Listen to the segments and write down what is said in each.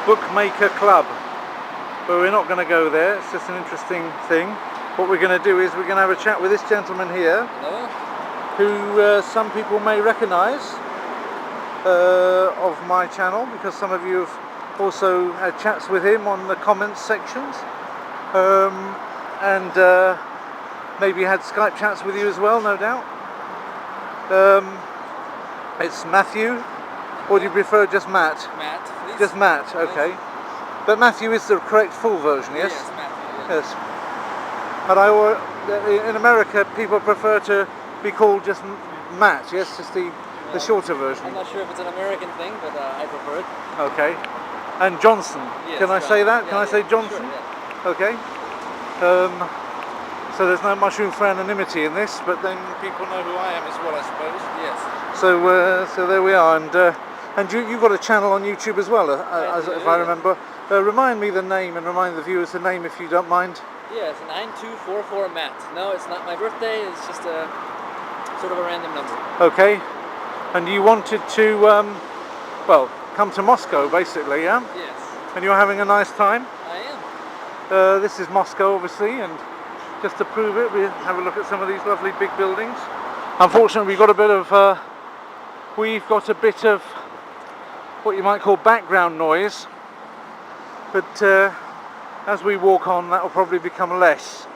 bookmaker club, but we're not going to go there. It's just an interesting thing. What we're going to do is we're going to have a chat with this gentleman here. Hello. Who some people may recognise of my channel, because some of you have also had chats with him on the comments sections, and maybe had Skype chats with you as well, no doubt. It's Matthew, or do you prefer just Matt? Matt, please. Just Matt, okay. Yes. But Matthew is the correct full version, yes? Yes, Matthew. Yes. But in America, people prefer to be called just Matt, yes, just the shorter version. I'm not sure if it's an American thing, but I prefer it. Okay. And Johnson. Yes, can I say that? Yeah, Can I say Johnson? Sure, yeah. Okay. So there's no much room for anonymity in this, but then people know who I am as well, I suppose. Yes. So there we are, and you've got a channel on YouTube as well, if I remember. Remind me the name and remind the viewers the name if you don't mind. Yes, 9244 Matt. No, it's not my birthday. It's just a sort of a random number. Okay. And you wanted to, well, come to Moscow, basically, yeah? Yes. And you're having a nice time? I am. This is Moscow, obviously, and just to prove it, we have a look at some of these lovely big buildings. Unfortunately, we've got a bit of what you might call background noise, but as we walk on, that will probably become less.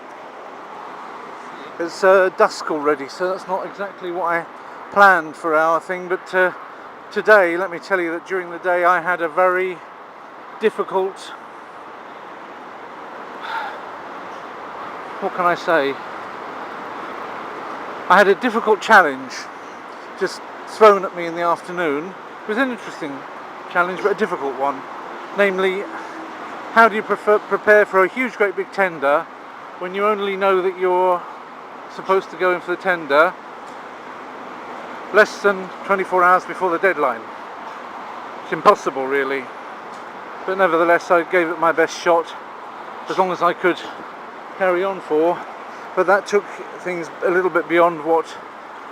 It's dusk already, so that's not exactly what I planned for our thing, but today, let me tell you that during the day I had a very difficult, what can I say? I had a difficult challenge just thrown at me in the afternoon. It was an interesting challenge, but a difficult one. Namely, how do you prepare for a huge, great big tender when you only know that you're supposed to go in for the tender less than 24 hours before the deadline? It's impossible, really. But nevertheless, I gave it my best shot, as long as I could carry on for. But that took things a little bit beyond what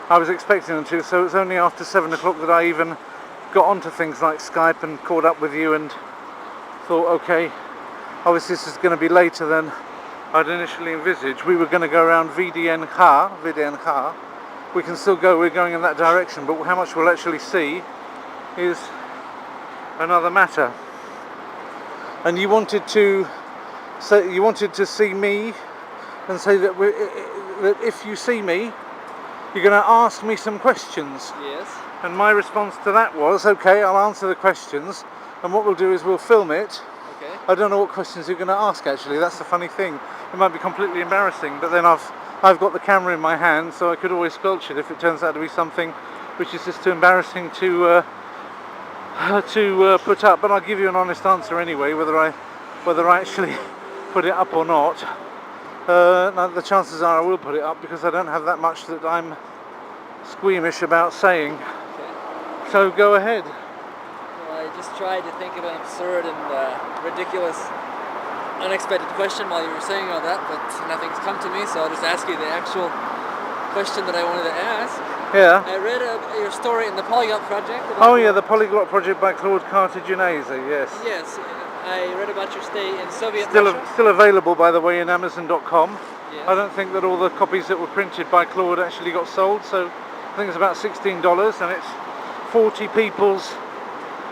I was expecting them to, so it was only after 7 o'clock that I even got onto things like Skype and caught up with you and thought, okay, obviously this is going to be later than I'd initially envisaged. We were going to go around VDNH. We can still go, we're going in that direction, but how much we'll actually see is another matter. And you wanted to see me and say that that if you see me, you're going to ask me some questions. Yes. And my response to that was, okay, I'll answer the questions, and what we'll do is we'll film it. Okay. I don't know what questions you're going to ask, actually. That's the funny thing. It might be completely embarrassing, but then I've got the camera in my hand, so I could always squelch it if it turns out to be something which is just too embarrassing to put up. But I'll give you an honest answer anyway, whether I actually put it up or not. Now the chances are I will put it up, because I don't have that much that I'm squeamish about saying. Okay. So go ahead. Well, I just tried to think of an absurd and ridiculous, unexpected question while you were saying all that, but nothing's come to me, so I'll just ask you the actual question that I wanted to ask. Yeah. I read your story in the Polyglot Project. Oh yeah, the Polyglot Project by Claude Cartaginese, yes. Yes, I read about your stay in Soviet Still Russia. still available, by the way, in Amazon.com. Yes. I don't think that all the copies that were printed by Claude actually got sold, so I think it's about $16, and it's 40 people's,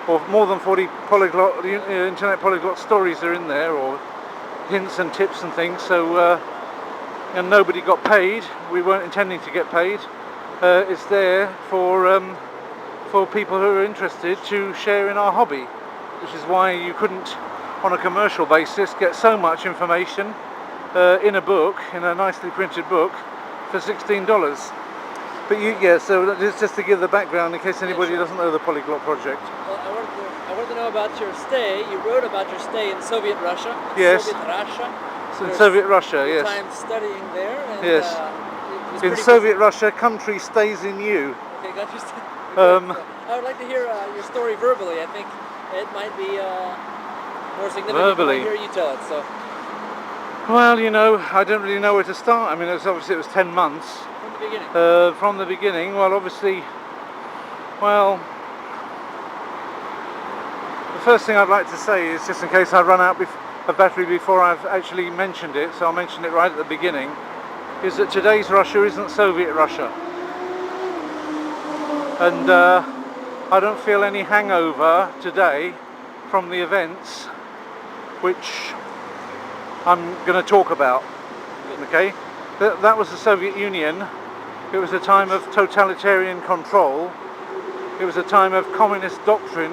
or more than 40 polyglot, internet polyglot stories are in there, or hints and tips and things. So, and nobody got paid. We weren't intending to get paid. It's there for people who are interested to share in our hobby, which is why you couldn't, on a commercial basis, get so much information in a book, in a nicely printed book, for $16. But so just to give the background in case anybody doesn't know the Polyglot Project. Well, I wanted to know about your stay. You wrote about your stay in Soviet Russia. Yes. Soviet Russia. So in Soviet Russia, yes. Time studying there. And, yes. In Soviet Russia, country stays in you. Okay, got your I would like to hear your story verbally. I think it might be more significant verbally. when I hear you tell it. So. Well, I don't really know where to start. I mean, it was 10 months. From the beginning. From the beginning. Well, obviously, the first thing I'd like to say is, just in case I run out of battery before I've actually mentioned it, so I'll mention it right at the beginning, is that today's Russia isn't Soviet Russia. And I don't feel any hangover today from the events which I'm going to talk about. Okay? That was the Soviet Union. It was a time of totalitarian control. It was a time of communist doctrine,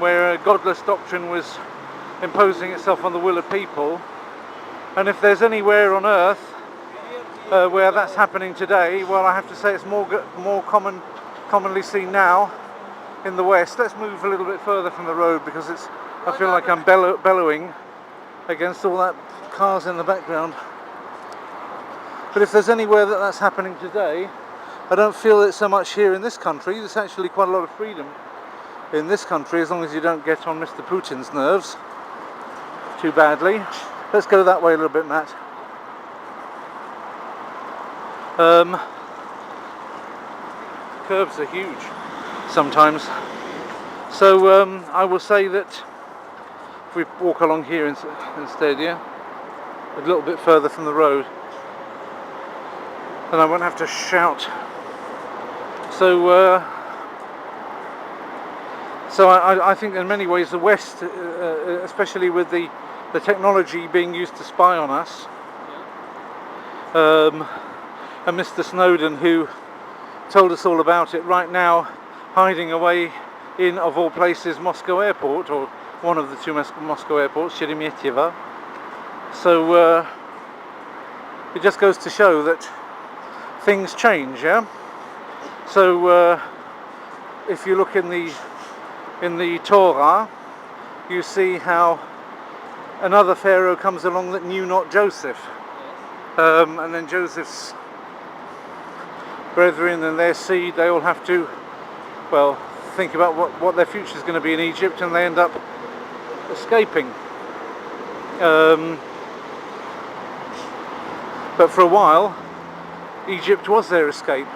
where a godless doctrine was imposing itself on the will of people. And if there's anywhere on earth where that's happening today, well, I have to say it's more commonly seen now in the West. Let's move a little bit further from the road, because I feel like I'm bellowing against all that cars in the background. But if there's anywhere that's happening today, I don't feel it so much here in this country. There's actually quite a lot of freedom in this country, as long as you don't get on Mr. Putin's nerves too badly. Let's go that way a little bit, Matt. Curves are huge sometimes. So I will say that if we walk along here instead, yeah, a little bit further from the road, then I won't have to shout. So I think in many ways the West, especially with the technology being used to spy on us, and Mr. Snowden, who told us all about it, right now hiding away in, of all places, Moscow Airport, or one of the two Moscow airports, Sheremetyevo. So it just goes to show that things change, yeah? So if you look in the Torah, you see how another Pharaoh comes along that knew not Joseph. And then Joseph's brethren and their seed, they all have to, well, think about what their future is going to be in Egypt, and they end up escaping. But for a while, Egypt was their escape.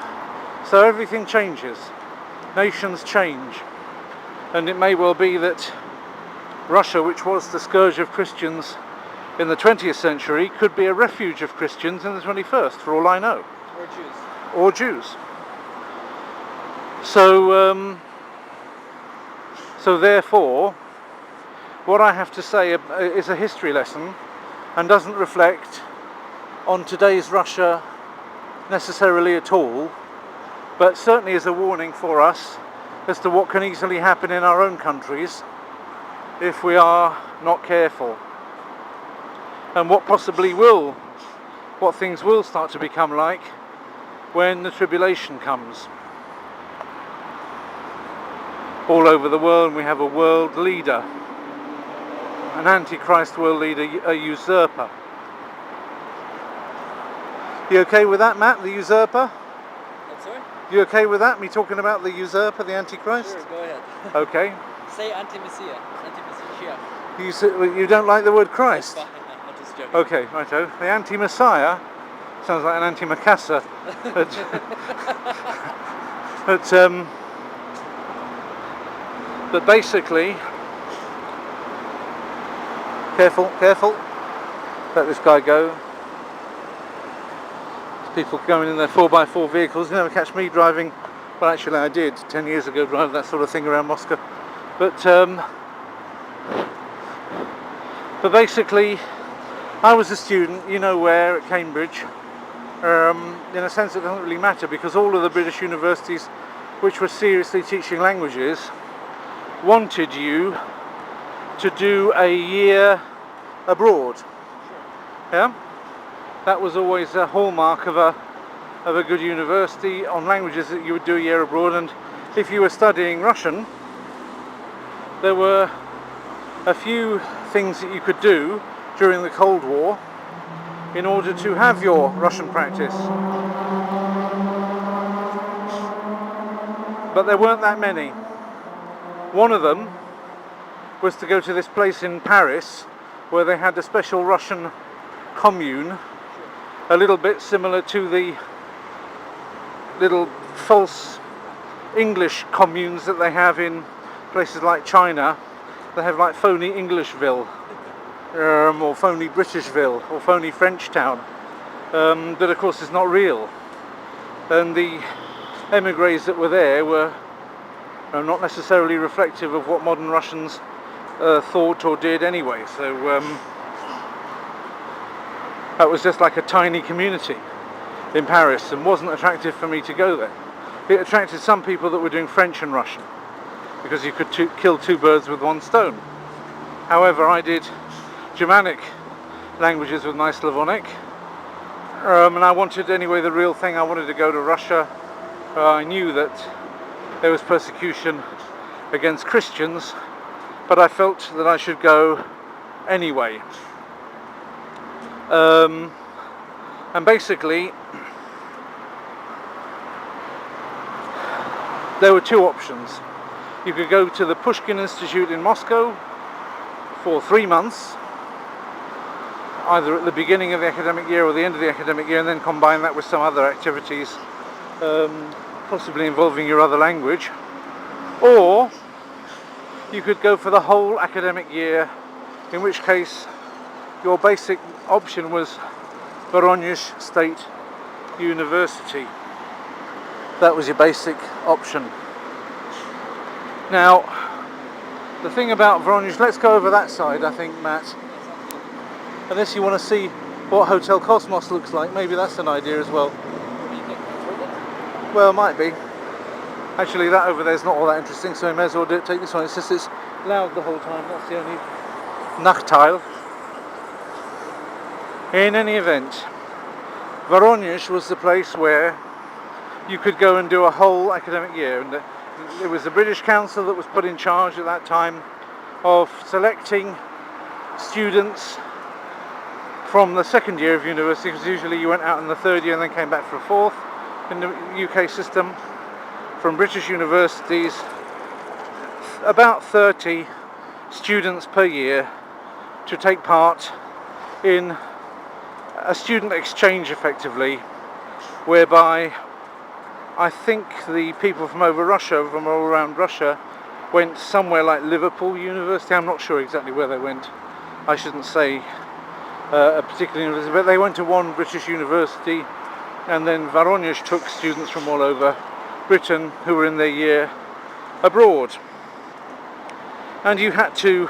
So everything changes. Nations change. And it may well be that Russia, which was the scourge of Christians in the 20th century, could be a refuge of Christians in the 21st, for all I know. Or Jews. Or Jews. So, so therefore, what I have to say is a history lesson, and doesn't reflect on today's Russia necessarily at all, but certainly is a warning for us as to what can easily happen in our own countries if we are not careful, and what things will start to become like when the tribulation comes. All over the world we have a world leader, an antichrist world leader, a usurper. You okay with that, Matt, the usurper? I'm sorry? You okay with that, me talking about the usurper, the antichrist? Sure, go ahead. Okay. Say anti-messiah. You don't like the word Christ? That's fine. I'm just joking. Okay, righto. The anti-messiah sounds like an anti-macassar. But basically, careful. Let this guy go. People going in their 4x4 vehicles. You never catch me driving. Well, actually, I did 10 years ago, drive that sort of thing around Moscow. But basically, I was a student, you know where, at Cambridge. In a sense, it doesn't really matter, because all of the British universities which were seriously teaching languages wanted you to do a year abroad. Yeah? That was always a hallmark of a good university on languages, that you would do a year abroad. And if you were studying Russian, there were a few things that you could do during the Cold War in order to have your Russian practice. But there weren't that many. One of them was to go to this place in Paris where they had a special Russian commune, a little bit similar to the little false English communes that they have in places like China, they have like phony Englishville, or phony Britishville, or phony Frenchtown, that of course is not real. And the emigres that were there were not necessarily reflective of what modern Russians thought or did anyway. So that was just like a tiny community in Paris, and wasn't attractive for me to go there. It attracted some people that were doing French and Russian, because you could kill two birds with one stone. However, I did Germanic languages with my Slavonic, and I wanted, anyway, the real thing. I wanted to go to Russia. I knew that there was persecution against Christians, but I felt that I should go anyway. And basically, there were two options. You could go to the Pushkin Institute in Moscow for 3 months, either at the beginning of the academic year or the end of the academic year, and then combine that with some other activities, possibly involving your other language. Or you could go for the whole academic year, in which case your basic option was Voronezh State University. That was your basic option. Now, the thing about Voronezh, let's go over that side, I think, Matt. Unless you want to see what Hotel Cosmos looks like, maybe that's an idea as well. Well, might be. Actually, that over there is not all that interesting, so we may as well take this one. It's just it's loud the whole time, that's the only Nachteil. In any event, Voronezh was the place where you could go and do a whole academic year, and it was the British Council that was put in charge at that time of selecting students from the second year of university, because usually you went out in the third year and then came back for a fourth in the UK system, from British universities, about 30 students per year to take part in a student exchange, effectively, whereby I think the people from all around Russia, went somewhere like Liverpool University. I'm not sure exactly where they went. I shouldn't say a particular university, but they went to one British university, and then Voronezh took students from all over Britain who were in their year abroad. And you had to,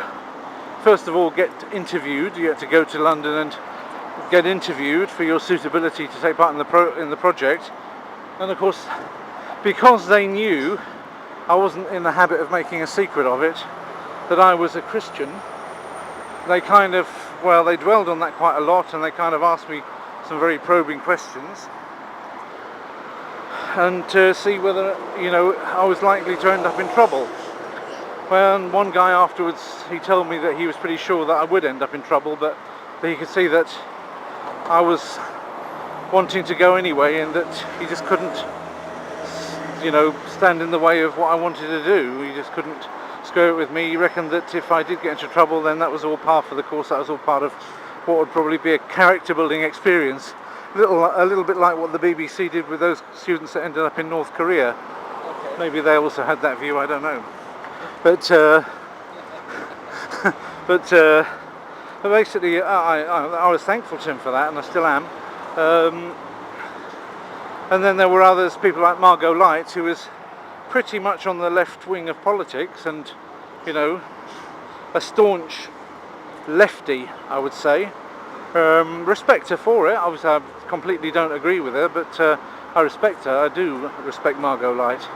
first of all, get interviewed. You had to go to London and get interviewed for your suitability to take part in the project. And of course, because they knew I wasn't in the habit of making a secret of it, that I was a Christian, they kind of, well, they dwelled on that quite a lot, and they kind of asked me some very probing questions, and to see whether, I was likely to end up in trouble. Well, and one guy afterwards, he told me that he was pretty sure that I would end up in trouble, but he could see that I was wanting to go anyway, and that he just couldn't, stand in the way of what I wanted to do. He just couldn't square it with me. He reckoned that if I did get into trouble, then that was all par for the course. That was all part of what would probably be a character building experience. A little bit like what the BBC did with those students that ended up in North Korea. Okay. Maybe they also had that view, I don't know. But basically, I was thankful to him for that, and I still am. And then there were others, people like Margot Light, who was pretty much on the left wing of politics, and a staunch lefty, I would say. Respect her for it. Obviously, I completely don't agree with her, but I respect her. I do respect Margot Light.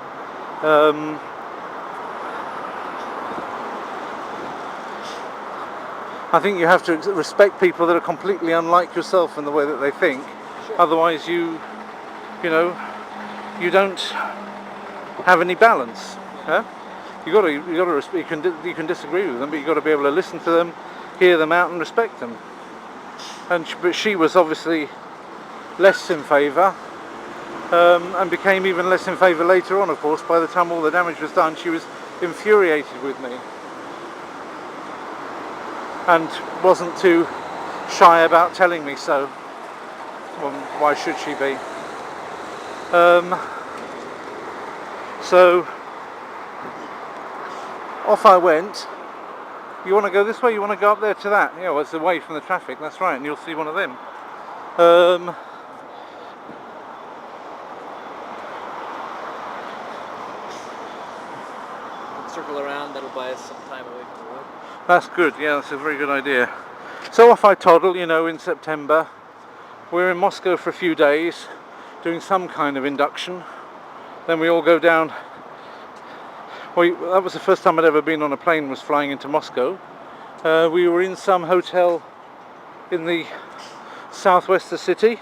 I think you have to respect people that are completely unlike yourself in the way that they think. Sure. Otherwise, you don't have any balance. Yeah? You got to respect. You can disagree with them, but you got to be able to listen to them, hear them out, and respect them. But she was obviously less in favour, and became even less in favour later on. Of course, by the time all the damage was done, she was infuriated with me, and wasn't too shy about telling me so. Well, why should she be? So off I went. You want to go this way? You want to go up there to that? Yeah, well, it's away from the traffic. That's right, and you'll see one of them. Circle around, that'll buy us some time away from the road. That's good, yeah, that's a very good idea. So off I toddle, you know, in September. We're in Moscow for a few days, doing some kind of induction. Then we all go down. Well, that was the first time I'd ever been on a plane, was flying into Moscow. We were in some hotel in the southwest of the city,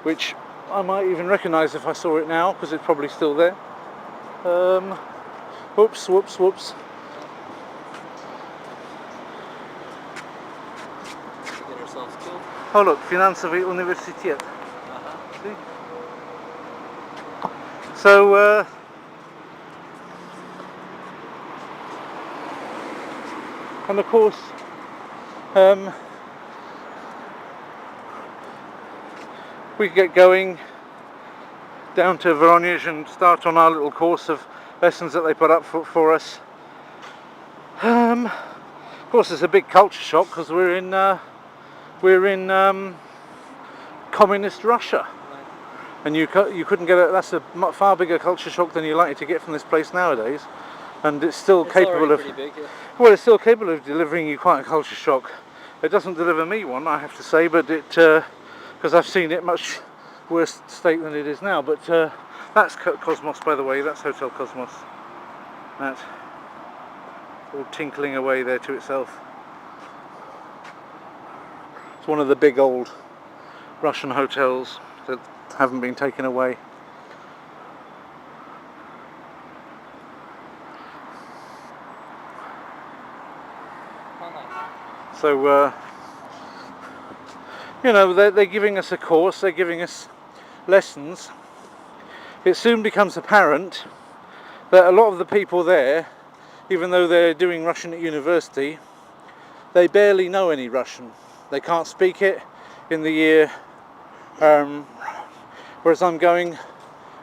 which I might even recognise if I saw it now, because it's probably still there. Whoops. Get ourselves killed. Oh look, Finansowy Universitet. See? So, and of course, we get going down to Voronezh and start on our little course of lessons that they put up for us. Of course, it's a big culture shock because we're in communist Russia, and you couldn't get it. That's a far bigger culture shock than you're likely to get from this place nowadays, and it's still capable of. Pretty big, yeah. Well, it's still capable of delivering you quite a culture shock. It doesn't deliver me one, I have to say, but it because I've seen it much worse state than it is now. But that's Cosmos, by the way. That's Hotel Cosmos. That all tinkling away there to itself. It's one of the big old Russian hotels that haven't been taken away. So, you know, they're giving us a course, they're giving us lessons. It soon becomes apparent that a lot of the people there, even though they're doing Russian at university, they barely know any Russian. They can't speak it in the year, whereas I'm going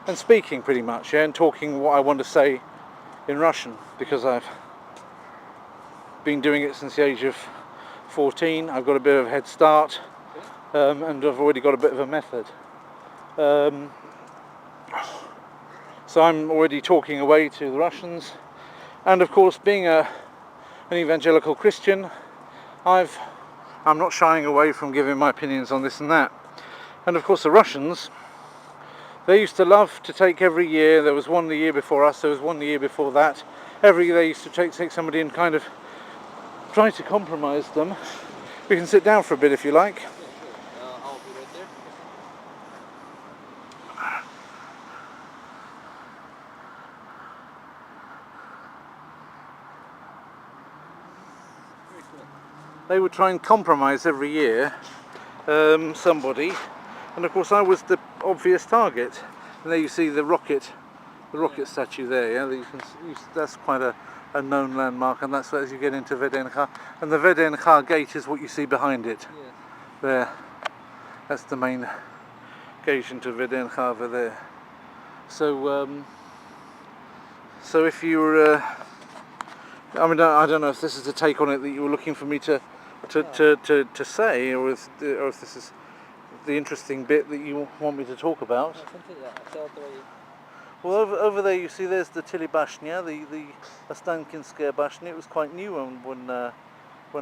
and speaking pretty much, yeah, and talking what I want to say in Russian, because I've been doing it since the age of 14. I've got a bit of a head start, and I've already got a bit of a method. So I'm already talking away to the Russians, and of course, being an evangelical Christian, I'm not shying away from giving my opinions on this and that. And of course, the Russians, they used to love to take every year. There was one the year before us. There was one the year before that. Every year they used to take somebody and kind of try to compromise them. We can sit down for a bit if you like. Yeah, sure. I'll be right there. Very cool. They would try and compromise every year somebody, and of course I was the obvious target. And there you see the rocket statue there. Yeah, that's quite a known landmark, and that's as you get into VDNK. And the VDNK gate is what you see behind it. Yeah. There, that's the main gate into VDNK over there. So, so if you're, I mean, I don't know if this is the take on it that you were looking for me to say, or if this is the interesting bit that you want me to talk about. Well, over there you see there's the Telebashnya, the Ostankinskaya Bashnya. It was quite new when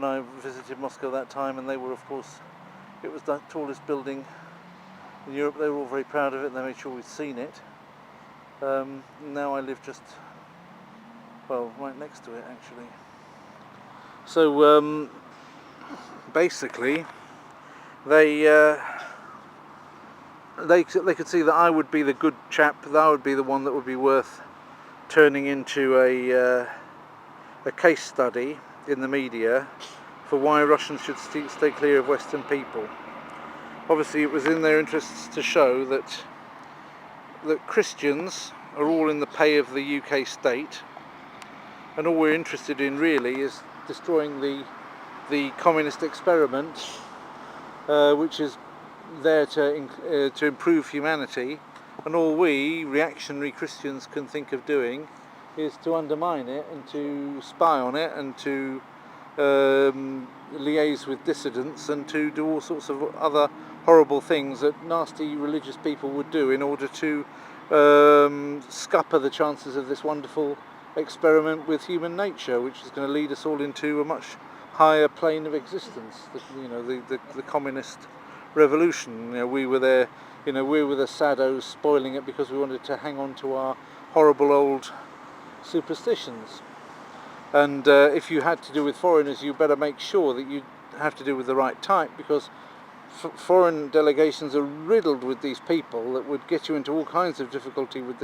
I visited Moscow that time, and they were, of course, it was the tallest building in Europe. They were all very proud of it, and they made sure we'd seen it. Now I live just, well, right next to it actually. So basically, they could see that I would be the good chap, that I would be the one that would be worth turning into a case study in the media for why Russians should stay clear of Western people. Obviously it was in their interests to show that Christians are all in the pay of the UK state, and all we're interested in really is destroying the communist experiment, which is there to improve humanity, and all we reactionary Christians can think of doing is to undermine it and to spy on it and to liaise with dissidents and to do all sorts of other horrible things that nasty religious people would do in order to scupper the chances of this wonderful experiment with human nature, which is going to lead us all into a much higher plane of existence. The communist revolution. We were there. We were the saddos spoiling it because we wanted to hang on to our horrible old superstitions. And if you had to do with foreigners, you better make sure that you have to do with the right type, because foreign delegations are riddled with these people that would get you into all kinds of difficulty with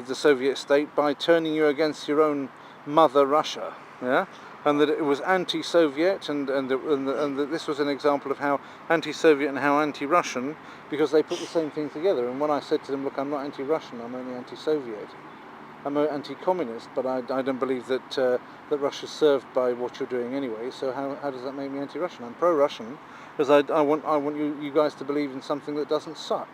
the Soviet state by turning you against your own mother Russia. Yeah, and that it was anti-Soviet, and that this was an example of how anti-Soviet and how anti-Russian, because they put the same thing together. And when I said to them, look, I'm not anti-Russian, I'm only anti-Soviet. I'm anti-communist, but I don't believe that that Russia's served by what you're doing anyway. So how does that make me anti-Russian? I'm pro-Russian because I want you guys to believe in something that doesn't suck.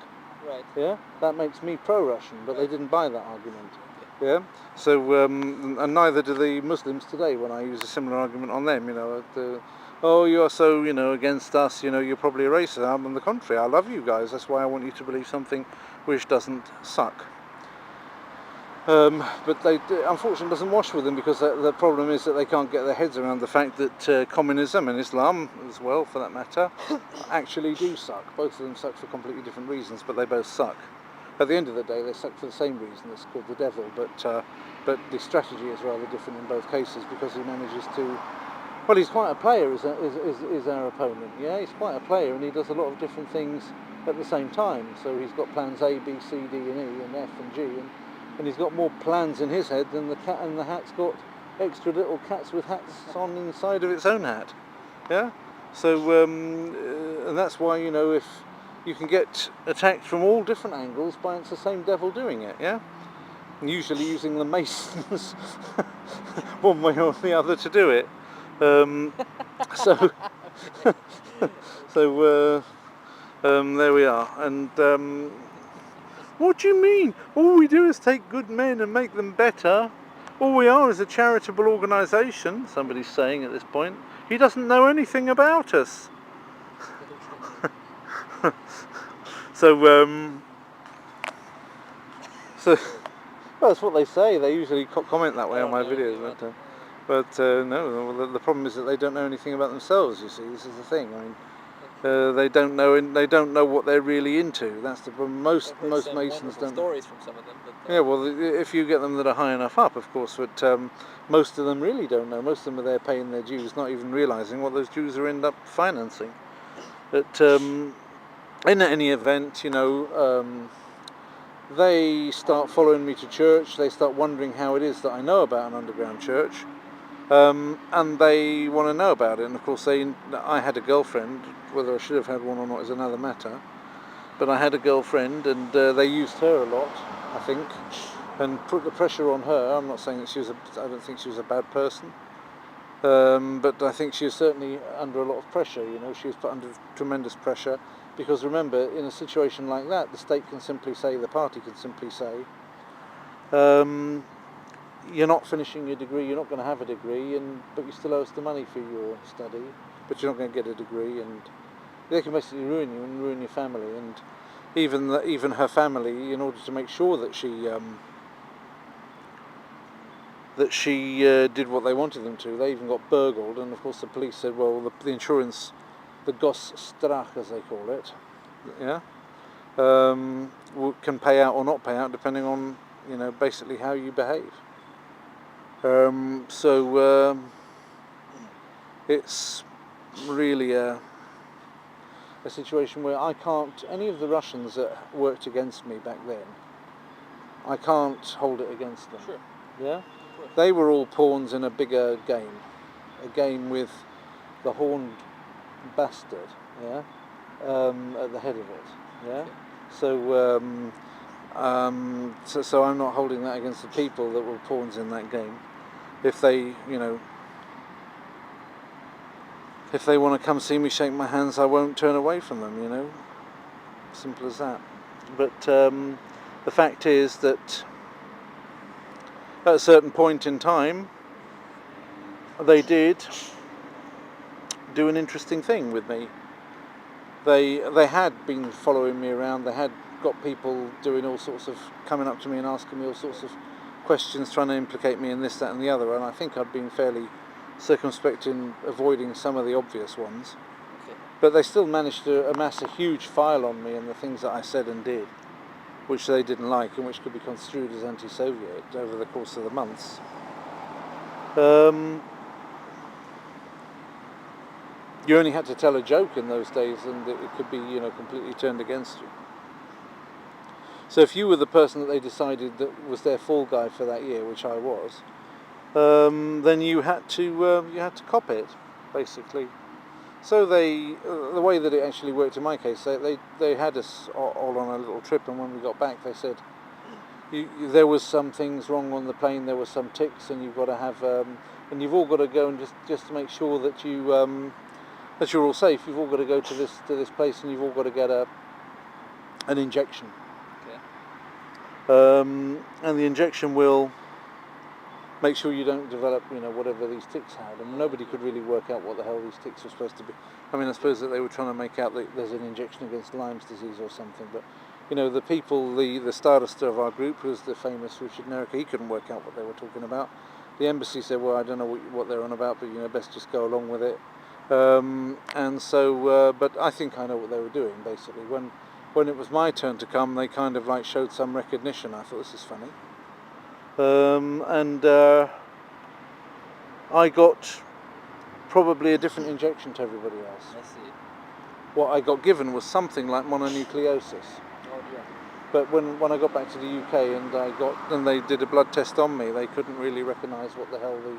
Right. Yeah, that makes me pro-Russian, but they didn't buy that argument. Yeah. So and neither do the Muslims today. When I use a similar argument on them, oh, you're so against us. You're probably a racist. I'm on the contrary. I love you guys. That's why I want you to believe something which doesn't suck. But they, unfortunately, doesn't wash with them, because the problem is that they can't get their heads around the fact that communism and Islam, as well for that matter, actually do suck. Both of them suck for completely different reasons, but they both suck. At the end of the day, they suck for the same reason. It's called the devil, but the strategy is rather different in both cases, because he manages to. Well, he's quite a player, is our opponent. Yeah, he's quite a player, and he does a lot of different things at the same time. So he's got plans A, B, C, D, and E, and F, and G, and he's got more plans in his head than the cat in the hat's got extra little cats with hats on inside of its own hat. Yeah? So, and that's why, if you can get attacked from all different angles by it's the same devil doing it, yeah? And usually using the Masons one way or the other to do it. So there we are. And what do you mean? All we do is take good men and make them better. All we are is a charitable organisation, somebody's saying at this point. He doesn't know anything about us. So well, that's what they say. They usually comment that way on my videos. But no, the problem is that they don't know anything about themselves. You see, this is the thing. I mean, they don't know what they're really into. That's the problem. Most Masons don't. Stories from some of them. But, yeah, well, if you get them that are high enough up, of course. But most of them really don't know. Most of them are there paying their dues, not even realising what those dues are end up financing. But in any event, they start following me to church. They start wondering how it is that I know about an underground church. And they want to know about it, and of course I had a girlfriend. Whether I should have had one or not is another matter, but I had a girlfriend, and they used her a lot, I think, and put the pressure on her. I'm not saying that I don't think she was a bad person, but I think she was certainly under a lot of pressure. She was put under tremendous pressure, because remember, in a situation like that, the state can simply say, the party can simply say, you're not finishing your degree, you're not going to have a degree, but you still owe us the money for your study, but you're not going to get a degree, and they can basically ruin you and ruin your family. And even her family, in order to make sure that she did what they wanted them to, they even got burgled. And of course the police said, well, the insurance, the Gosstrach as they call it, yeah, can pay out or not pay out depending on basically how you behave. So it's really a situation where I can't, any of the Russians that worked against me back then, I can't hold it against them. Sure. Yeah? They were all pawns in a bigger game. A game with the horned bastard, yeah, at the head of it, yeah? So, so I'm not holding that against the people that were pawns in that game. If they, if they want to come see me shake my hands, I won't turn away from them, Simple as that. But the fact is that at a certain point in time, they did do an interesting thing with me. They had been following me around. They had got people doing all sorts of, coming up to me and asking me all sorts of questions, trying to implicate me in this, that and the other, and I think I'd been fairly circumspect in avoiding some of the obvious ones. Okay. But they still managed to amass a huge file on me and the things that I said and did, which they didn't like and which could be construed as anti-Soviet over the course of the months. You only had to tell a joke in those days and it could be, completely turned against you. So if you were the person that they decided that was their fall guy for that year, which I was, then you had to cop it, basically. So the way that it actually worked in my case, they had us all on a little trip, and when we got back, they said there was some things wrong on the plane. There were some ticks, and you've got to have, and you've all got to go and just to make sure that that you're all safe. You've all got to go to this place, and you've all got to get an injection. Okay. And the injection will make sure you don't develop, whatever these ticks had. And nobody could really work out what the hell these ticks were supposed to be. I mean, I suppose that they were trying to make out that there's an injection against Lyme's disease or something. But, the people, the starter of our group, who was the famous Richard Nerricker, he couldn't work out what they were talking about. The embassy said, well, I don't know what they're on about, but, best just go along with it. And so, but I think I know what they were doing, basically. When it was my turn to come, they kind of like showed some recognition. I thought, this is funny. And I got probably a different injection to everybody else. I see. What I got given was something like mononucleosis. Oh dear. But when I got back to the UK and they did a blood test on me, they couldn't really recognise what the hell the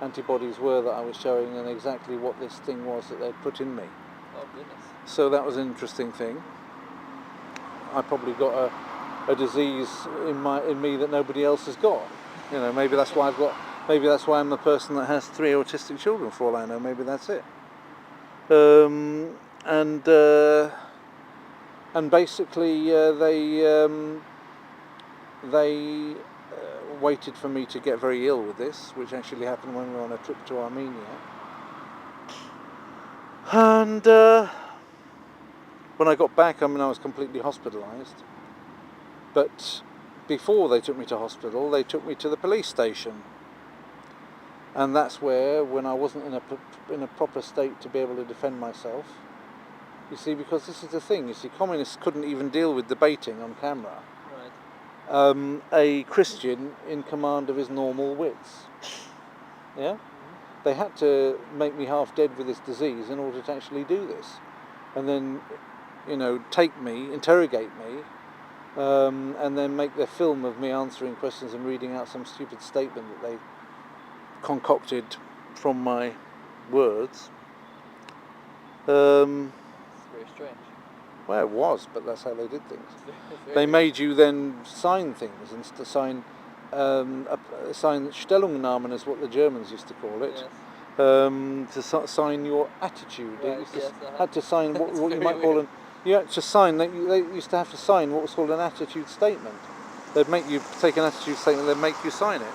antibodies were that I was showing and exactly what this thing was that they'd put in me. Oh goodness. So that was an interesting thing. I probably got a disease in me that nobody else has got. Maybe that's why maybe that's why I'm the person that has 3 autistic children, for all I know. Maybe that's it. And basically they waited for me to get very ill with this, which actually happened when we were on a trip to Armenia. And when I got back, I was completely hospitalised. But before they took me to hospital, they took me to the police station. And that's where, when I wasn't in a proper state to be able to defend myself, you see, because this is the thing, communists couldn't even deal with debating on camera. Right. A Christian in command of his normal wits. Yeah? Mm-hmm. They had to make me half dead with this disease in order to actually do this. And then, take me, interrogate me, and then make their film of me answering questions and reading out some stupid statement that they concocted from my words. It's very strange. Well, it was, but that's how they did things. They made you then sign things, and to sign Stellungnahmen is what the Germans used to call it. Yes. To sign your attitude. Right, Had to sign what you might call an. You had to sign. They used to have to sign what was called an attitude statement. They'd make you take an attitude statement. They'd make you sign it.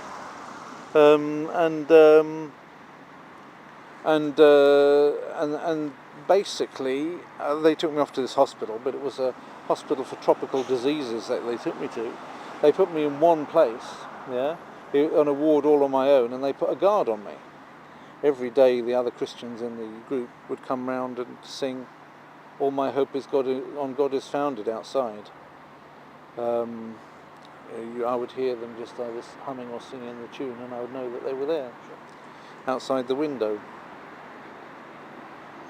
And basically they took me off to this hospital, but it was a hospital for tropical diseases that they took me to. They put me in one place, on a ward all on my own, and they put a guard on me. Every day the other Christians in the group would come round and sing "All My Hope is on God is Founded" outside. I would hear them just either humming or singing the tune, and I would know that they were there, outside the window.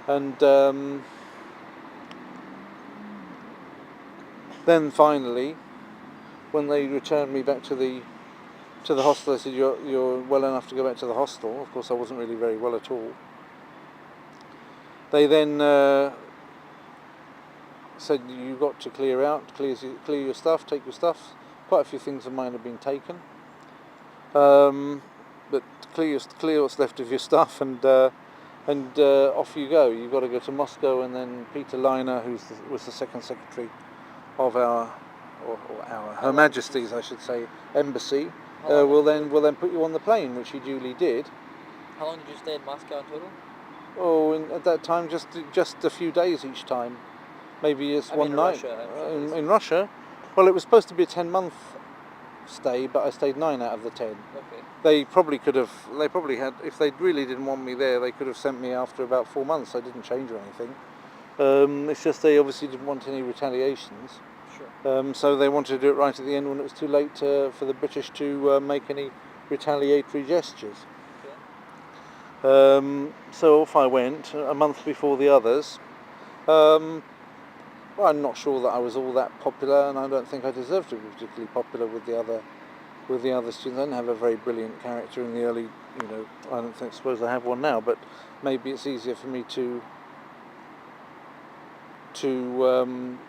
And then finally, when they returned me back to the hostel, they said, "You're well enough to go back to the hostel." Of course, I wasn't really very well at all. They then said, "You've got to clear out, clear your stuff, take your stuff." Quite a few things of mine have been taken, but clear what's left of your stuff, and off you go. You've got to go to Moscow, and then Peter Leiner, who was the second secretary of Her Majesty's, I should say, embassy, How long we'll did you- then put you on the plane, which he duly did. How long did you stay in Moscow in total? Oh, at that time, just a few days each time. Maybe it's I one mean, in night. Russia, I'm sure In Russia, well, it was supposed to be a 10-month stay, but I stayed 9 out of the 10. Okay. They probably had, if they really didn't want me there, they could have sent me after about 4 months. I didn't change or anything. It's just they obviously didn't want any retaliations. Sure. So they wanted to do it right at the end when it was too late for the British to make any retaliatory gestures. Okay. So off I went a month before the others. Well, I'm not sure that I was all that popular, and I don't think I deserved to be particularly popular with the other students. I didn't have a very brilliant character in the early, I suppose I have one now, but maybe it's easier for me to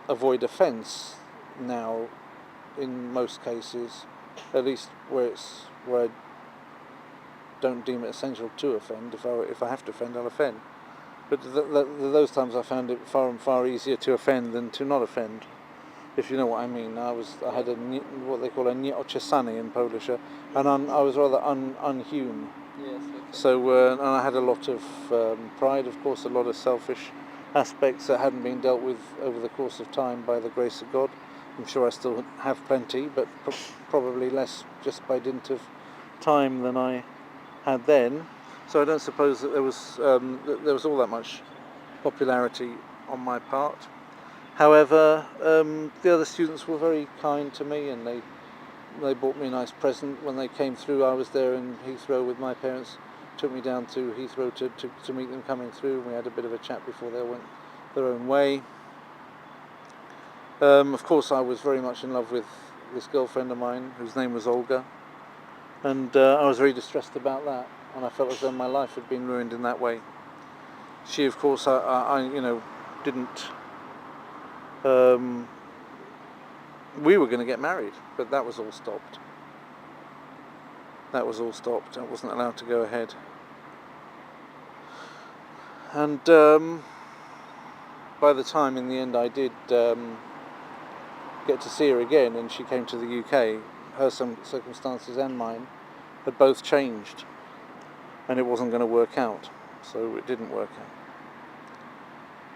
avoid offence now in most cases, at least where I don't deem it essential to offend. If I have to offend, I'll offend. But those times I found it far and far easier to offend than to not offend, if you know what I mean. I had what they call a nieoczesany in Polish, and I was rather unhewn. Yes. Okay. So and I had a lot of pride, of course, a lot of selfish aspects that hadn't been dealt with over the course of time by the grace of God. I'm sure I still have plenty, but probably less just by dint of time than I had then. So I don't suppose that there was all that much popularity on my part. However, the other students were very kind to me, and they bought me a nice present when they came through. I was there in Heathrow with my parents, took me down to Heathrow to meet them coming through, and we had a bit of a chat before they went their own way. Of course, I was very much in love with this girlfriend of mine, whose name was Olga, and I was very distressed about that, and I felt as though my life had been ruined in that way. She, of course, I didn't. We were going to get married, but that was all stopped. I wasn't allowed to go ahead. And by the time, in the end, I did get to see her again, and she came to the UK, her circumstances and mine had both changed, and it wasn't going to work out, so it didn't work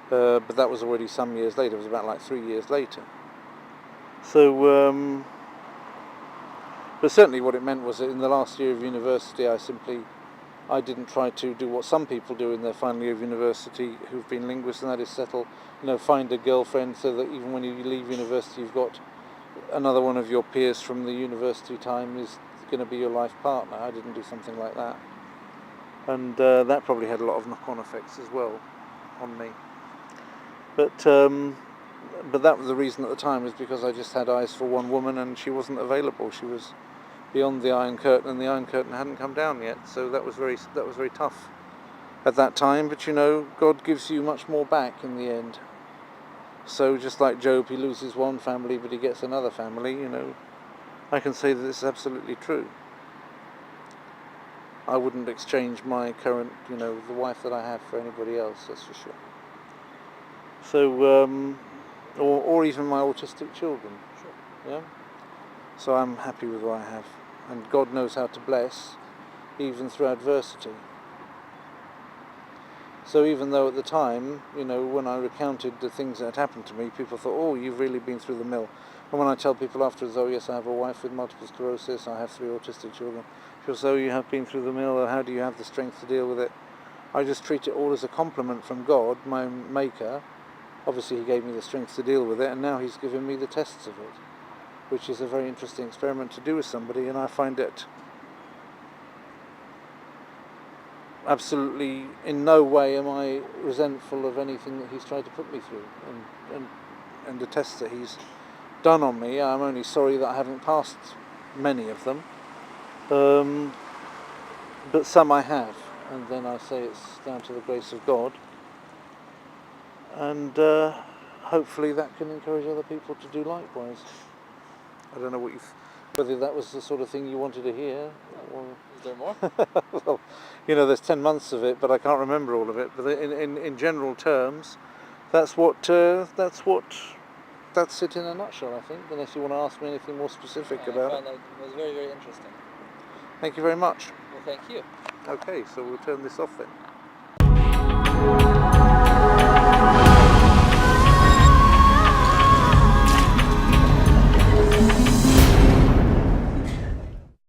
out. But that was already some years later. It was about 3 years later. So, but certainly what it meant was that in the last year of university, I didn't try to do what some people do in their final year of university who've been linguists, and that is find a girlfriend so that even when you leave university, you've got another one of your peers from the university time is going to be your life partner. I didn't do something like that. And that probably had a lot of knock-on effects as well on me. But that was the reason at the time, was because I just had eyes for one woman, and she wasn't available. She was beyond the Iron Curtain, and the Iron Curtain hadn't come down yet. So that was very tough at that time. But God gives you much more back in the end. So just like Job, he loses one family, but he gets another family. I can say that this is absolutely true. I wouldn't exchange my current, the wife that I have for anybody else. That's for sure. So, or even my autistic children. Sure. Yeah. So I'm happy with what I have, and God knows how to bless, even through adversity. So even though at the time, when I recounted the things that had happened to me, people thought, "Oh, you've really been through the mill." And when I tell people afterwards, "Oh, yes, I have a wife with multiple sclerosis, I have 3 autistic children," people say, "Oh, you have been through the mill, or how do you have the strength to deal with it?" I just treat it all as a compliment from God, my Maker. Obviously, He gave me the strength to deal with it, and now He's given me the tests of it, which is a very interesting experiment to do with somebody, and I find it absolutely, in no way am I resentful of anything that He's tried to put me through, and the tests that He's done on me. I'm only sorry that I haven't passed many of them, but some I have, and then I say it's down to the grace of God, and hopefully that can encourage other people to do likewise. I don't know whether that was the sort of thing you wanted to hear. Or... Is there more? Well, there's 10 months of it, but I can't remember all of it. But in general terms, that's it in a nutshell, I think. Unless you want to ask me anything more specific about it. I found that it was very, very interesting. Thank you very much. Well, thank you. Okay, so we'll turn this off then.